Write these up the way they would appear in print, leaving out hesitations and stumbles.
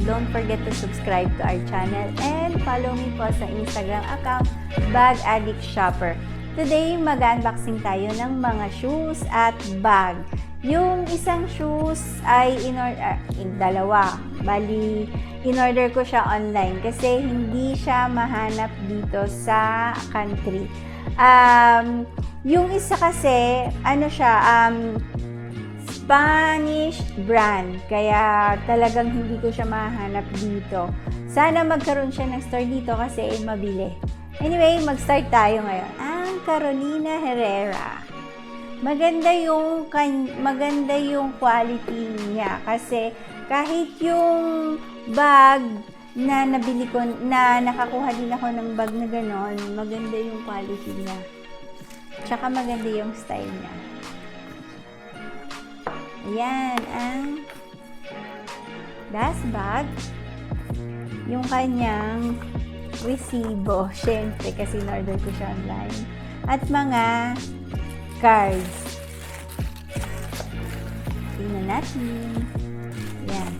don't forget to subscribe to our channel and follow me po sa Instagram account, Bag Addict Shopper. Today, mag-unboxing tayo ng mga shoes at bag. Yung isang shoes ay dalawa. Bali, in-order ko siya online kasi hindi siya mahanap dito sa country. Yung isa kasi, Spanish brand. Kaya talagang hindi ko siya mahanap dito. Sana magkaroon siya ng store dito kasi mabili. Anyway, mag-start tayo ngayon. Ang Carolina Herrera. Maganda yung quality niya kasi kahit yung bag na nabili ko, na nakakuha din ako ng bag na ganon, maganda yung quality niya. Tsaka maganda yung style niya. Ayan, ang last bag. Yung kanyang resibo, syempre kasi in-order ko siya online. At mga cards. Tingnan natin. Yan.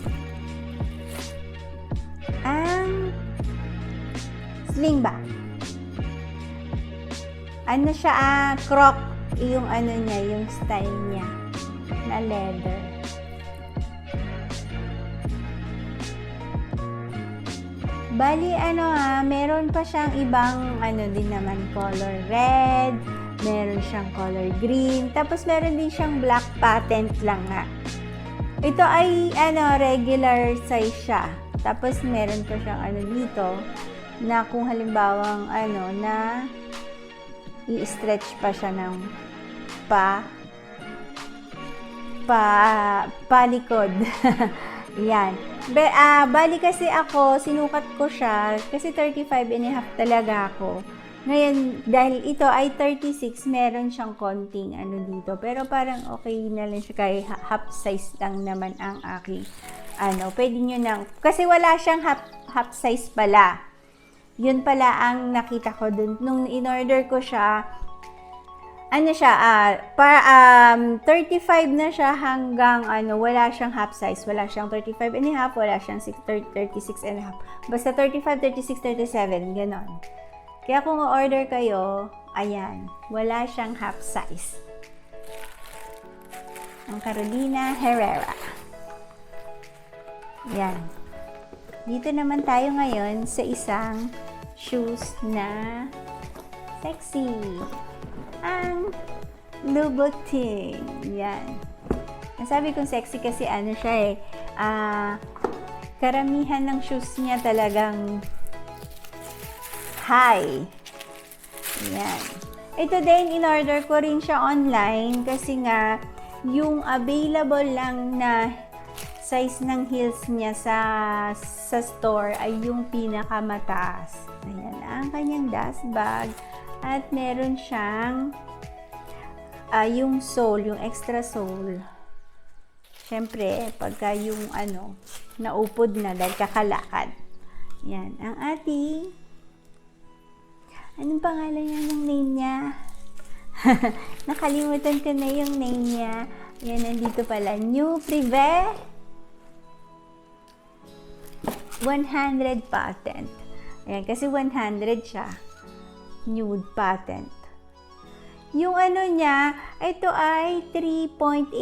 Ang sling bag. Ano siya, croc yung niya, yung style niya na leather. Bali, meron pa siyang ibang din naman color red, meron siyang color green, tapos meron din siyang black patent lang nga. Ito ay regular size siya. Tapos meron pa siyang dito na kung halimbawang na i-stretch pa siya ng palikod. Yan. Bali kasi ako, sinukat ko siya kasi 35.5 talaga ako. Ngayon, dahil ito ay 36, meron siyang konting dito. Pero parang okay na lang siya kaya half size lang naman ang aking pwede nyo nang, kasi wala siyang half size pala. Yun pala ang nakita ko dun. Nung in-order ko siya, 35 na siya hanggang wala siyang half size. Wala siyang 35.5, wala siyang 36.5. Basta 35, 36, 37, ganon. Kaya kung order kayo, ayan, wala siyang half size. Ang Carolina Herrera. Yan. Dito naman tayo ngayon sa isang shoes na sexy. Ang Louboutin. Yan. Nasabi kong sexy kasi siya karamihan ng shoes niya talagang high. Yan. Ito din, in-order ko rin siya online kasi nga, yung available lang na size ng heels niya sa store ay yung pinakamataas. Ayan, ang kanyang dust bag. At meron siyang yung sole, yung extra sole. Siyempre, pagka yung naupod na dahil kakalakad. Yan, ang ating anong pangalan niya ng name niya? Nakalimutan ko na yung name niya. Yan, nandito pala. New Privé 100 patent. Ayan, kasi 100 siya. Nude patent. Yung niya, ito ay 3.8.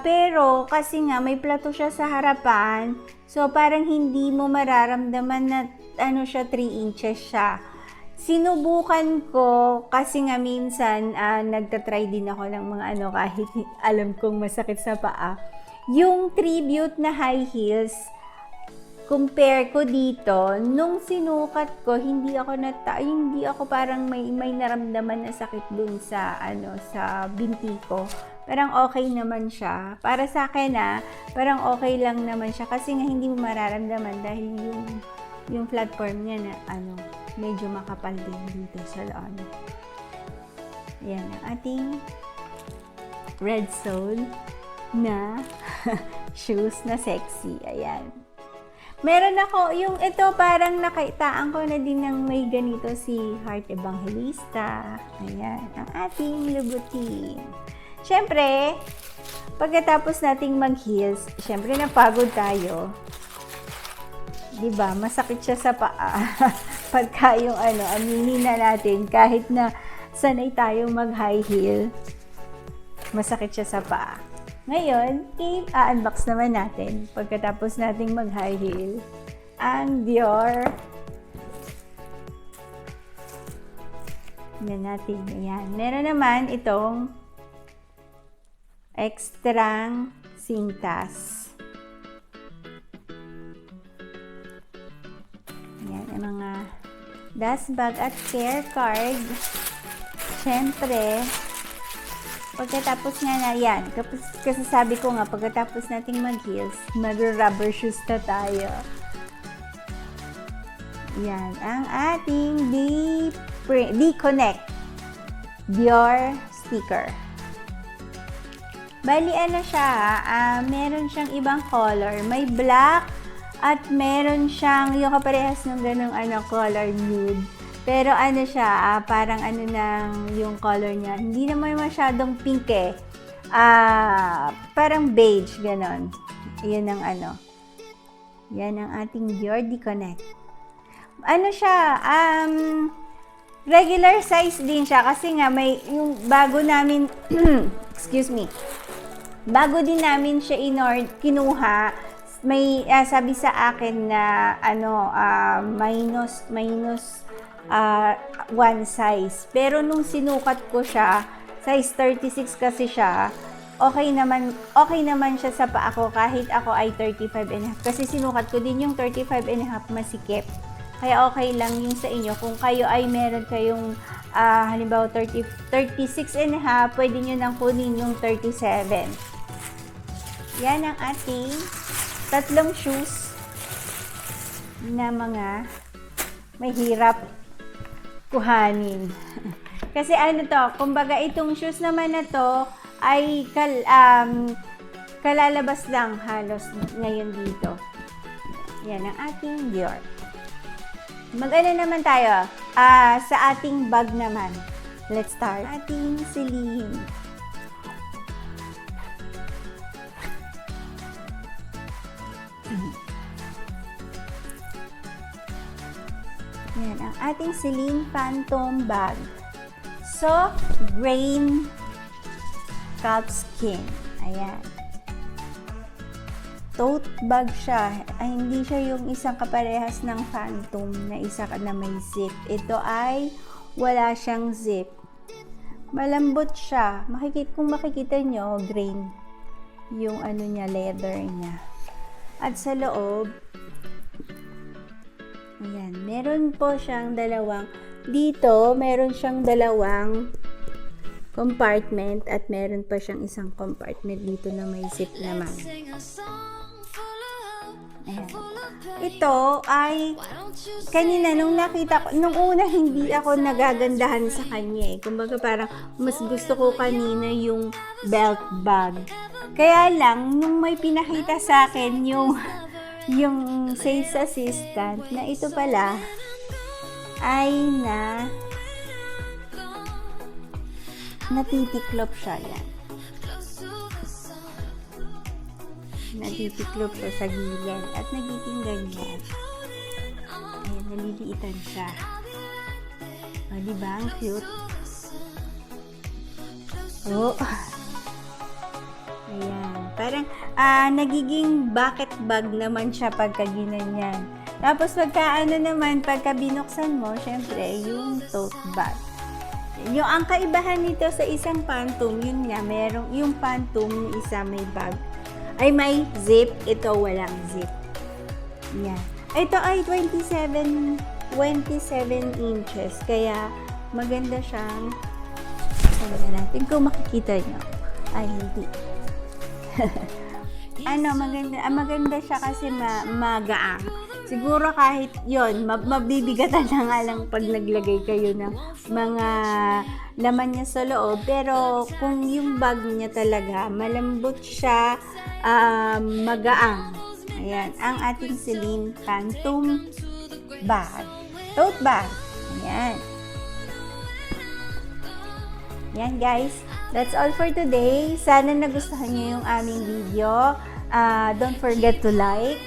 Pero, kasi nga, may plato siya sa harapan. So, parang hindi mo mararamdaman na siya, 3 inches siya. Sinubukan ko kasi nga minsan nagtatry din ako ng mga kahit alam kong masakit sa paa. Yung tribute na high heels, compare ko dito, nung sinukat ko, hindi ako parang may naramdaman na sakit dun sa sa binti ko. Parang okay naman siya. Para sa akin parang okay lang naman siya kasi nga hindi mo mararamdaman dahil yung platform niya na medyo makapal din dito sa loob. Ayan ang ating red sole na shoes na sexy. Ayan. Meron ako, yung ito parang nakaitaan ko na din ng may ganito si Heart Evangelista. Ayan, ang ating Louboutin. Syempre, pagkatapos nating mag-heels, syempre napagod tayo. Diba? Masakit siya sa paa. Pagka yung aminin na natin, kahit na sanay tayo mag-high heel, masakit siya sa paa. Ngayon, i-unbox naman natin, pagkatapos nating mag-high heel, ang Dior. Yan natin. Ayan. Meron naman itong extrang sintas. Ayan, ang mga dust bag at care card. Siyempre, pagkatapos nga na yan, kasi sabi ko nga, pagkatapos nating mag-heels, mag-rubber shoes na tayo. Yan, ang ating DiorD-Connect Dior sticker. Bali, siya, meron siyang ibang color. May black at meron siyang yung kaparehas ng ganung color nude. Pero siya, parang yung color niya. Hindi naman masyadong pink eh. Parang beige, ganon. Yan ang Yan ang ating DiorD-Connect. Siya, regular size din siya kasi nga may yung bago namin excuse me. Bago din namin siya kinuha, may sabi sa akin na minus 1 size. Pero nung sinukat ko siya, size 36 kasi siya, okay naman siya sa paa ko kahit ako ay 35 and a half. Kasi sinukat ko din yung 35 and a half masikip. Kaya okay lang yung sa inyo. Kung kayo ay meron kayong halimbawa 36 and a half, pwede nyo nang kunin yung 37. Yan ang ating tatlong shoes na mga mahirap kuhanin. Kasi kumbaga itong shoes naman na to ay kalalabas lang halos ngayon dito. Yan ang ating Dior. Naman tayo sa ating bag naman. Let's start. Ating Celine. Yan, ang ating Celine Phantom bag. Soft grain calfskin. Ayan. Tote bag siya. Ay, hindi siya yung isang kaparehas ng Phantom na isa na may zip. Ito ay wala siyang zip. Malambot siya. Kung makikita nyo, grain yung niya, leather niya. At sa loob, ayan, meron po siyang meron siyang dalawang compartment at meron pa siyang isang compartment dito na may zip naman. Ayan. Ito ay kanina nung nakita ko, nung una hindi ako nagagandahan sa kanya eh. Kumbaga parang mas gusto ko kanina yung belt bag. Kaya lang nung may pinakita sa akin yung sales assistant na ito pala ay natitiklop siya yan. Natitiklop siya sa gilid at nagiging ganyan. Ayan, naliliitan siya. O, diba? Ang cute. Oh. Ayan. Parang, nagiging bucket bag naman siya pagka ginanyan. Tapos, pagka binuksan mo, syempre, yung tote bag. Ang kaibahan nito sa isang Phantom, yun nga, merong yung Phantom, yung isa may bag. Ay may zip, ito walang zip. Yan. Ito ay 27 inches, kaya maganda siyang, sabihin natin kung makikita nyo. Ay, hindi. Maganda siya kasi magaang. Siguro kahit yon mabibigatan na nga lang pag naglagay kayo ng mga laman niya sa loob. Pero kung yung bag niya talaga, malambot siya, magaang. Ayan, ang ating Celine Phantom bag. Tote bag. Ayan. Yan guys. That's all for today. Sana nagustuhan niyo yung aming video. Don't forget to like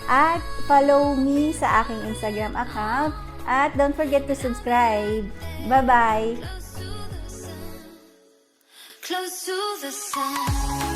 at follow me sa aking Instagram account. At don't forget to subscribe. Bye-bye! Close to the sun.